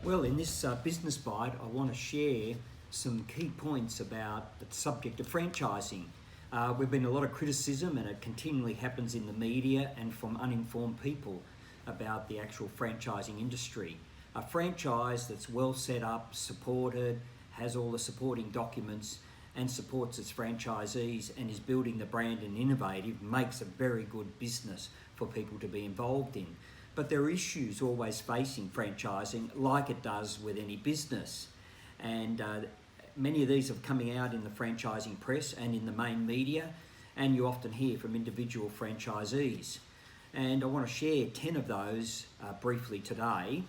Well, in this business bite, I want to share some key points about the subject of franchising. We've been a lot of criticism, and it continually happens in the media and from uninformed people about the actual franchising industry. A franchise that's well set up, supported, has all the supporting documents, and supports its franchisees and is building the brand and innovative makes a very good business for people to be involved in. But there are issues always facing franchising, like it does with any business. And many of these are coming out in the franchising press and in the main media, and you often hear from individual franchisees. And I want to share 10 of those briefly today.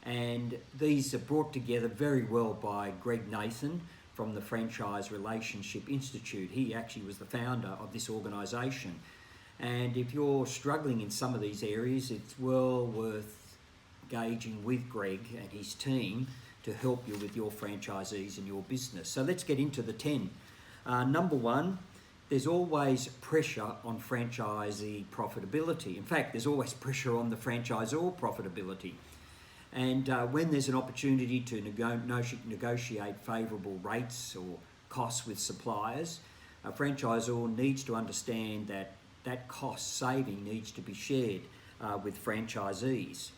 And these are brought together very well by Greg Nathan from the Franchise Relationship Institute. He actually was the founder of this organisation. And if you're struggling in some of these areas, it's well worth engaging with Greg and his team to help you with your franchisees and your business. So let's get into the 10. Number one, there's always pressure on franchisee profitability. In fact, there's always pressure on the franchisor profitability. And when there's an opportunity to negotiate favourable rates or costs with suppliers, a franchisor needs to understand that cost saving needs to be shared with franchisees,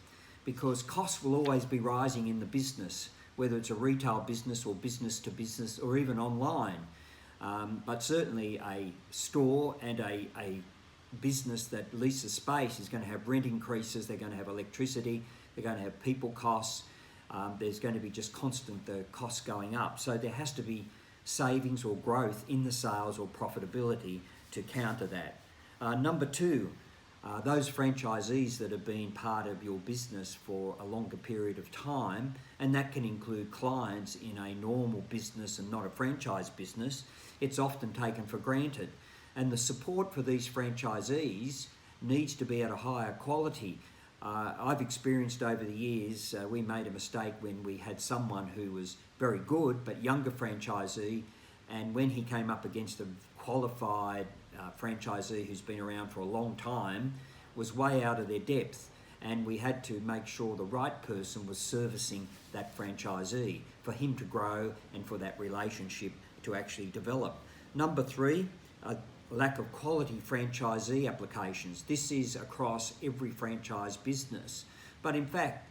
because costs will always be rising in the business, whether it's a retail business or business to business or even online. But certainly a store and a business that leases space is going to have rent increases, they're going to have electricity, they're going to have people costs, there's going to be just constant the costs going up. So there has to be savings or growth in the sales or profitability to counter that. Number two, those franchisees that have been part of your business for a longer period of time, and that can include clients in a normal business and not a franchise business, it's often taken for granted. And the support for these franchisees needs to be at a higher quality. I've experienced over the years, we made a mistake when we had someone who was very good but younger franchisee, and when he came up against a qualified franchisee who's been around for a long time, was way out of their depth, and we had to make sure the right person was servicing that franchisee for him to grow and for that relationship to actually develop. Number three, lack of quality franchisee applications. This is across every franchise business, but in fact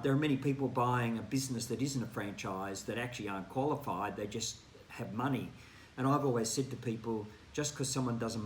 there are many people buying a business that isn't a franchise that actually aren't qualified, they just have money. And I've always said to people, just because someone has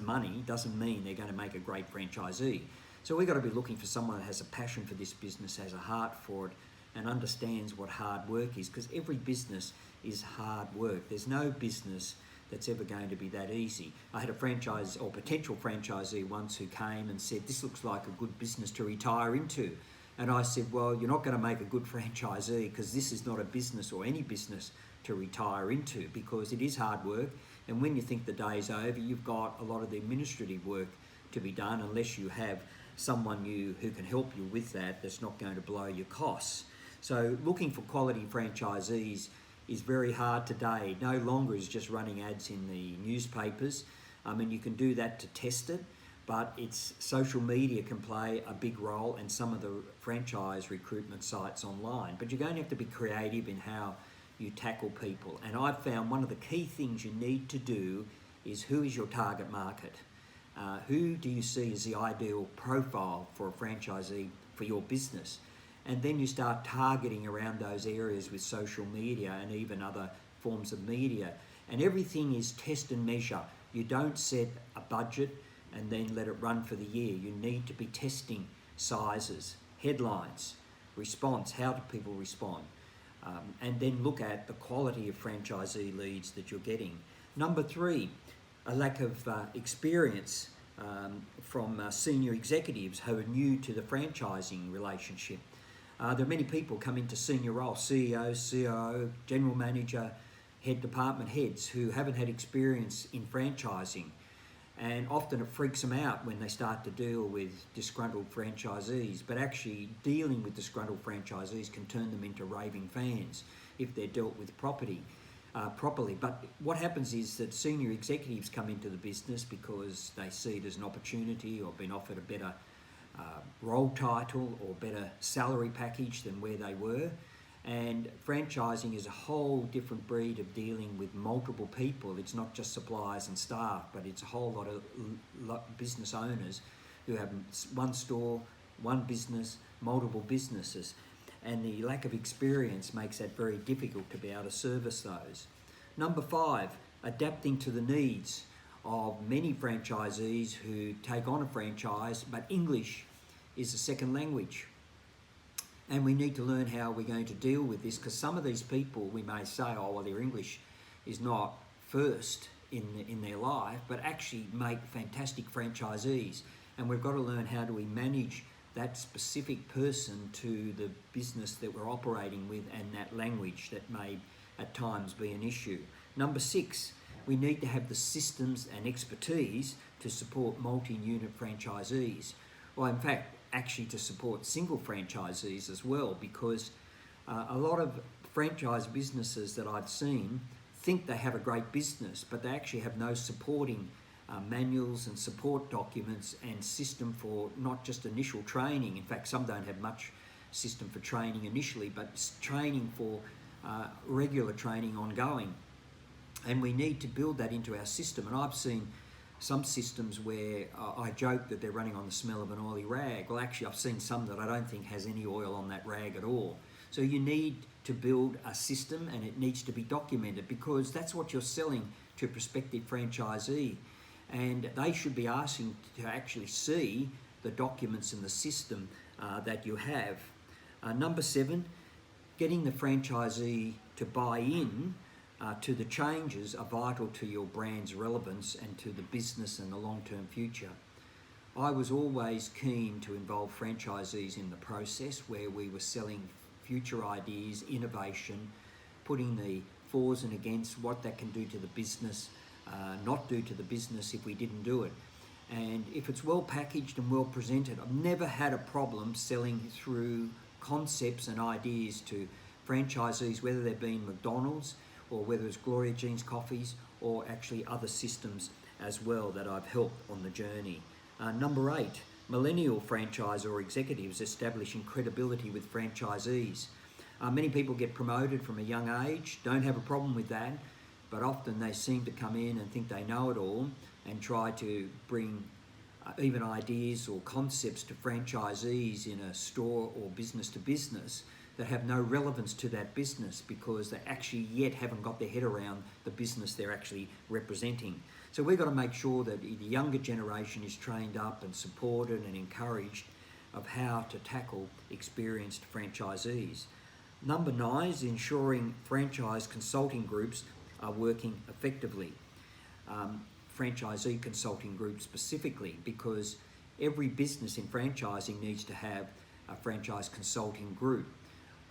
money doesn't mean they're going to make a great franchisee. So we've got to be looking for someone that has a passion for this business, has a heart for it, and understands what hard work is, because every business is hard work. There's no business that's ever going to be that easy. I had a franchise or potential franchisee once who came and said, this looks like a good business to retire into. And I said, well, you're not going to make a good franchisee, because this is not a business or any business to retire into, because it is hard work. And when you think the day's over, you've got a lot of the administrative work to be done, unless you have someone who can help you with that, that's not going to blow your costs. So looking for quality franchisees is very hard today. No longer is just running ads in the newspapers. I mean, you can do that to test it, but it's social media can play a big role, and some of the franchise recruitment sites online. But you're going to have to be creative in how you tackle people. And I've found one of the key things you need to do is, who is your target market? Who do you see as the ideal profile for a franchisee for your business? And then you start targeting around those areas with social media and even other forms of media. And everything is test and measure. You don't set a budget and then let it run for the year. You need to be testing sizes, headlines, response, how do people respond? And then look at the quality of franchisee leads that you're getting. Number three, a lack of experience from senior executives who are new to the franchising relationship. There are many people come into senior roles, CEO, COO, general manager, head department heads, who haven't had experience in franchising. And often it freaks them out when they start to deal with disgruntled franchisees. But actually dealing with disgruntled franchisees can turn them into raving fans if they're dealt with properly. But what happens is that senior executives come into the business because they see it as an opportunity or been offered a better role title or better salary package than where they were. And franchising is a whole different breed of dealing with multiple people. It's not just suppliers and staff, but it's a whole lot of business owners who have one store, one business, multiple businesses. And the lack of experience makes that very difficult to be able to service those. Number 5, adapting to the needs of many franchisees who take on a franchise, but English is a second language. And we need to learn how we're going to deal with this, because some of these people, we may say, oh, well, their English is not first in their life, but actually make fantastic franchisees. And we've got to learn how do we manage that specific person to the business that we're operating with and that language that may at times be an issue. Number 6, we need to have the systems and expertise to support multi-unit franchisees. Well, in fact, actually to support single franchisees as well, because a lot of franchise businesses that I've seen think they have a great business, but they actually have no supporting manuals and support documents and system for not just initial training. In fact, some don't have much system for training initially, but training for regular training ongoing. And we need to build that into our system. And I've seen some systems where I joke that they're running on the smell of an oily rag. Well, actually, I've seen some that I don't think has any oil on that rag at all. So you need to build a system, and it needs to be documented, because that's what you're selling to a prospective franchisee. And they should be asking to actually see the documents in the system that you have. Number 7, getting the franchisee to buy in to the changes are vital to your brand's relevance and to the business and the long-term future. I was always keen to involve franchisees in the process where we were selling future ideas, innovation, putting the fors and against, what that can do to the business, not do to the business if we didn't do it. And if it's well packaged and well presented, I've never had a problem selling through concepts and ideas to franchisees, whether they've been McDonald's or whether it's Gloria Jean's Coffees or actually other systems as well that I've helped on the journey. Number 8, Millennial franchisor executives establishing credibility with franchisees. Many people get promoted from a young age, don't have a problem with that, but often they seem to come in and think they know it all and try to bring even ideas or concepts to franchisees in a store or business to business that have no relevance to that business, because they actually yet haven't got their head around the business they're actually representing. So we've got to make sure that the younger generation is trained up and supported and encouraged of how to tackle experienced franchisees. Number 9 is ensuring franchise consulting groups are working effectively. Franchisee consulting groups specifically, because every business in franchising needs to have a franchise consulting group.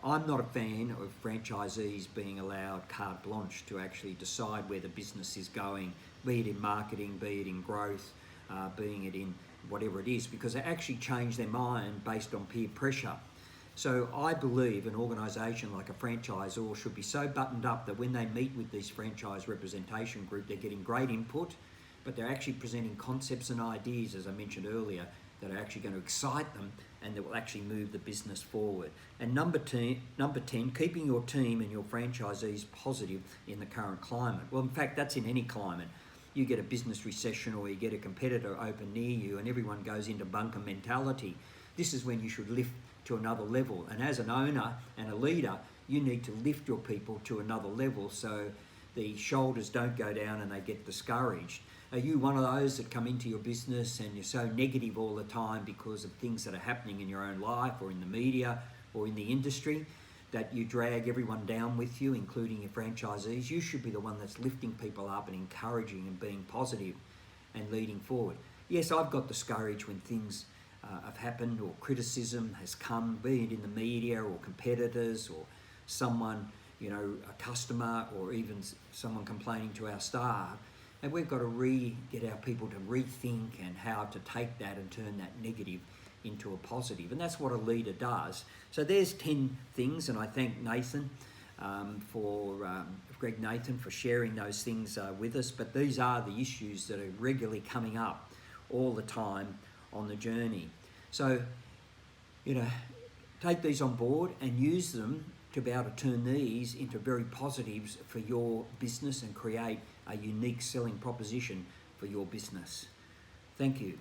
I'm not a fan of franchisees being allowed carte blanche to actually decide where the business is going, be it in marketing, be it in growth, being it in whatever it is, because they actually change their mind based on peer pressure. So I believe an organisation like a franchisor should be so buttoned up that when they meet with this franchise representation group, they're getting great input, but they're actually presenting concepts and ideas, as I mentioned earlier, that are actually going to excite them and that will actually move the business forward. And number 10, keeping your team and your franchisees positive in the current climate. Well, in fact, that's in any climate. You get a business recession or you get a competitor open near you and everyone goes into bunker mentality. This is when you should lift to another level. And as an owner and a leader, you need to lift your people to another level so the shoulders don't go down and they get discouraged. Are you one of those that come into your business and you're so negative all the time because of things that are happening in your own life or in the media or in the industry that you drag everyone down with you, including your franchisees? You should be the one that's lifting people up and encouraging and being positive and leading forward. Yes, I've got discouraged when things have happened or criticism has come, be it in the media or competitors or someone, a customer or even someone complaining to our staff. And we've got to get our people to rethink and how to take that and turn that negative into a positive. And that's what a leader does. So there's 10 things, and I thank Nathan Greg Nathan for sharing those things with us. But these are the issues that are regularly coming up all the time on the journey. So, take these on board and use them to be able to turn these into very positives for your business and create a unique selling proposition for your business. Thank you.